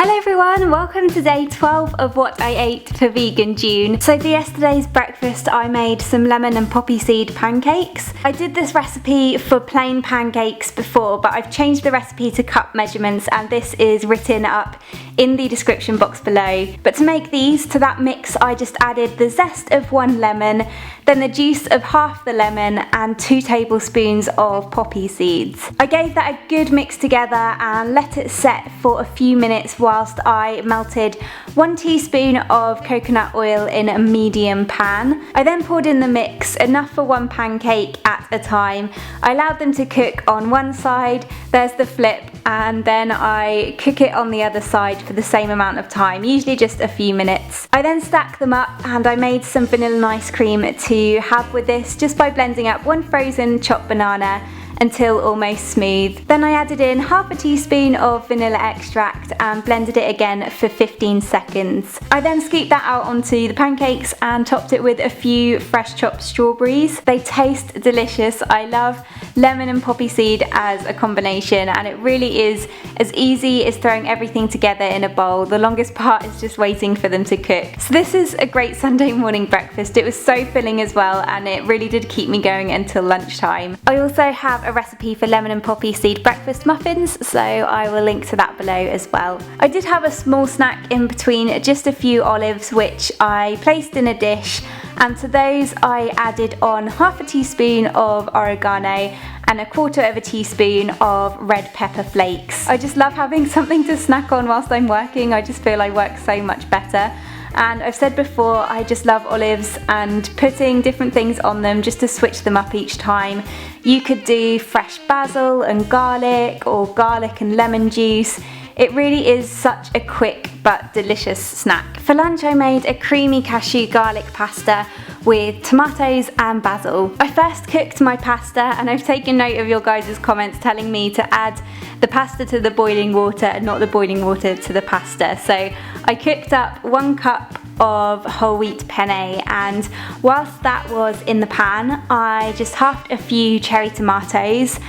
Hello everyone, welcome to day 12 of what I ate for vegan June. So for yesterday's breakfast I made some lemon and poppy seed pancakes. I did this recipe for plain pancakes before, but I've changed the recipe to cup measurements and this is written up in the description box below. But to make these, to that mix I just added the zest of 1 lemon, then the juice of half the lemon and 2 tablespoons of poppy seeds. I gave that a good mix together and let it set for a few minutes whilst I melted 1 teaspoon of coconut oil in a medium pan. I then poured in the mix, enough for 1 pancake at a time. I allowed them to cook on one side, there's the flip, and then I cook it on the other side for the same amount of time, usually just a few minutes. I then stacked them up and I made some vanilla ice cream to have with this just by blending up 1 frozen chopped banana until almost smooth. Then I added in half a teaspoon of vanilla extract and blended it again for 15 seconds. I then scooped that out onto the pancakes and topped it with a few fresh chopped strawberries. They taste delicious. I love lemon and poppy seed as a combination and it really is as easy as throwing everything together in a bowl. The longest part is just waiting for them to cook. So this is a great Sunday morning breakfast. It was so filling as well and it really did keep me going until lunchtime. I also have a recipe for lemon and poppy seed breakfast muffins, so I will link to that below as well. I did have a small snack in between, just a few olives which I placed in a dish, and to those I added on half a teaspoon of oregano and 1/4 teaspoon of red pepper flakes. I just love having something to snack on whilst I'm working. I just feel I work so much better. And I've said before, I just love olives and putting different things on them just to switch them up each time. You could do fresh basil and garlic or garlic and lemon juice. It really is such a quick but delicious snack. For lunch I made a creamy cashew garlic pasta with tomatoes and basil. I first cooked my pasta and I've taken note of your guys' comments telling me to add the pasta to the boiling water and not the boiling water to the pasta. So I cooked up 1 cup of whole wheat penne, and whilst that was in the pan I just halved a few cherry tomatoes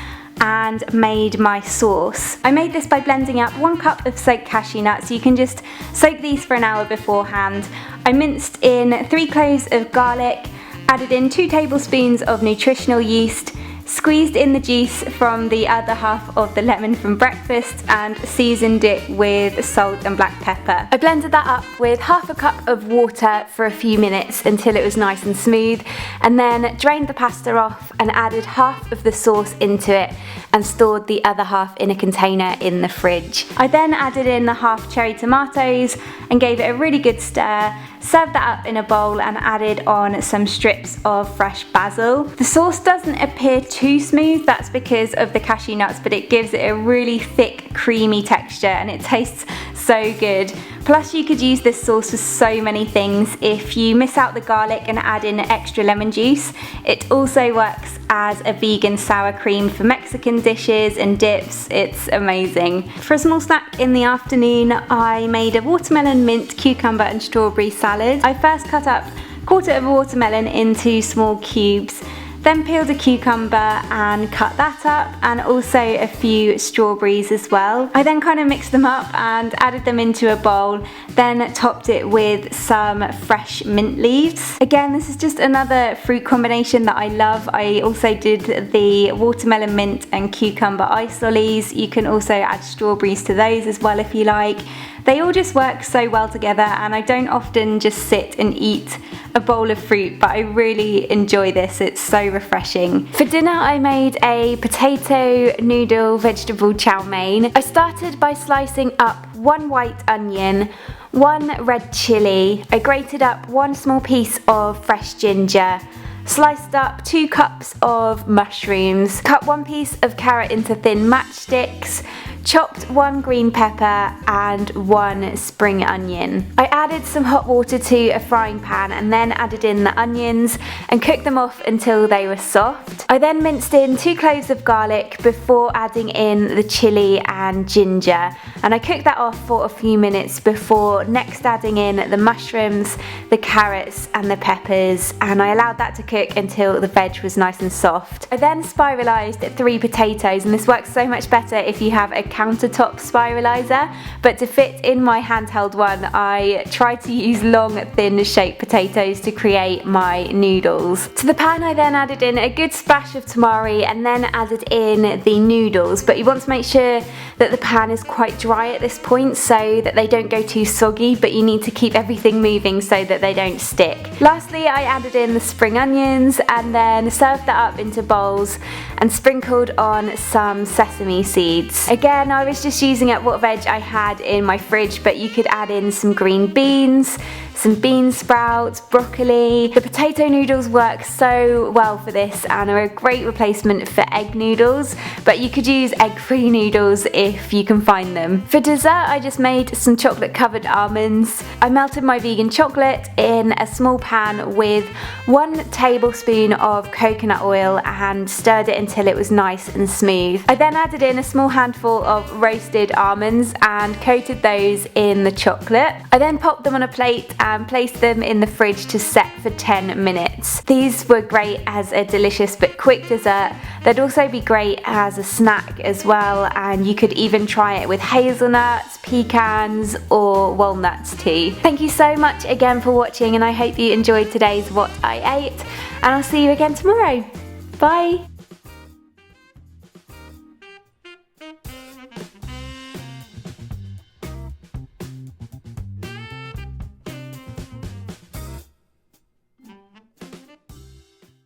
and made my sauce. I made this by blending up 1 cup of soaked cashew nuts. You can just soak these for an hour beforehand. I minced in 3 cloves of garlic, added in 2 tablespoons of nutritional yeast, squeezed in the juice from the other half of the lemon from breakfast and seasoned it with salt and black pepper. I blended that up with half a cup of water for a few minutes until it was nice and smooth, and then drained the pasta off and added half of the sauce into it and stored the other half in a container in the fridge. I then added in the half cherry tomatoes and gave it a really good stir, served that up in a bowl and added on some strips of fresh basil. The sauce doesn't appear too smooth, that's because of the cashew nuts, but it gives it a really thick creamy texture and it tastes so good. Plus you could use this sauce for so many things. If you miss out the garlic and add in extra lemon juice, it also works as a vegan sour cream for Mexican dishes and dips. It's amazing. For a small snack in the afternoon I made a watermelon, mint, cucumber and strawberry salad. I first cut up 1/4 of a watermelon into small cubes, then peeled a cucumber and cut that up, and also a few strawberries as well. I then kind of mixed them up and added them into a bowl, then topped it with some fresh mint leaves. Again, this is just another fruit combination that I love. I also did the watermelon, mint and cucumber ice lollies. You can also add strawberries to those as well if you like. They all just work so well together and I don't often just sit and eat a bowl of fruit, but I really enjoy this. It's so refreshing. For dinner I made a potato noodle vegetable chow mein. I started by slicing up 1 white onion, 1 red chilli. I grated up 1 small piece of fresh ginger, sliced up 2 cups of mushrooms, cut 1 piece of carrot into thin matchsticks, chopped 1 green pepper and 1 spring onion. I added some hot water to a frying pan and then added in the onions and cooked them off until they were soft. I then minced in 2 cloves of garlic before adding in the chilli and ginger, and I cooked that off for a few minutes before next adding in the mushrooms, the carrots and the peppers, and I allowed that to cook until the veg was nice and soft. I then spiralised 3 potatoes, and this works so much better if you have a countertop spiralizer, but to fit in my handheld one I tried to use long thin shaped potatoes to create my noodles. To the pan I then added in a good splash of tamari and then added in the noodles, but you want to make sure that the pan is quite dry at this point so that they don't go too soggy, but you need to keep everything moving so that they don't stick. Lastly, I added in the spring onions and then served that up into bowls and sprinkled on some sesame seeds. Again, I was just using up what veg I had in my fridge, but you could add in some green beans, some bean sprouts, broccoli. The potato noodles work so well for this and are a great replacement for egg noodles, but you could use egg-free noodles if you can find them. For dessert, I just made some chocolate covered almonds. I melted my vegan chocolate in a small pan with 1 tablespoon of coconut oil and stirred it until it was nice and smooth. I then added in a small handful of roasted almonds and coated those in the chocolate. I then popped them on a plate and placed them in the fridge to set for 10 minutes. These were great as a delicious but quick dessert. They'd also be great as a snack as well, and you could even try it with hazelnuts, pecans or walnuts too. Thank you so much again for watching, and I hope you enjoyed today's What I Ate, and I'll see you again tomorrow. Bye!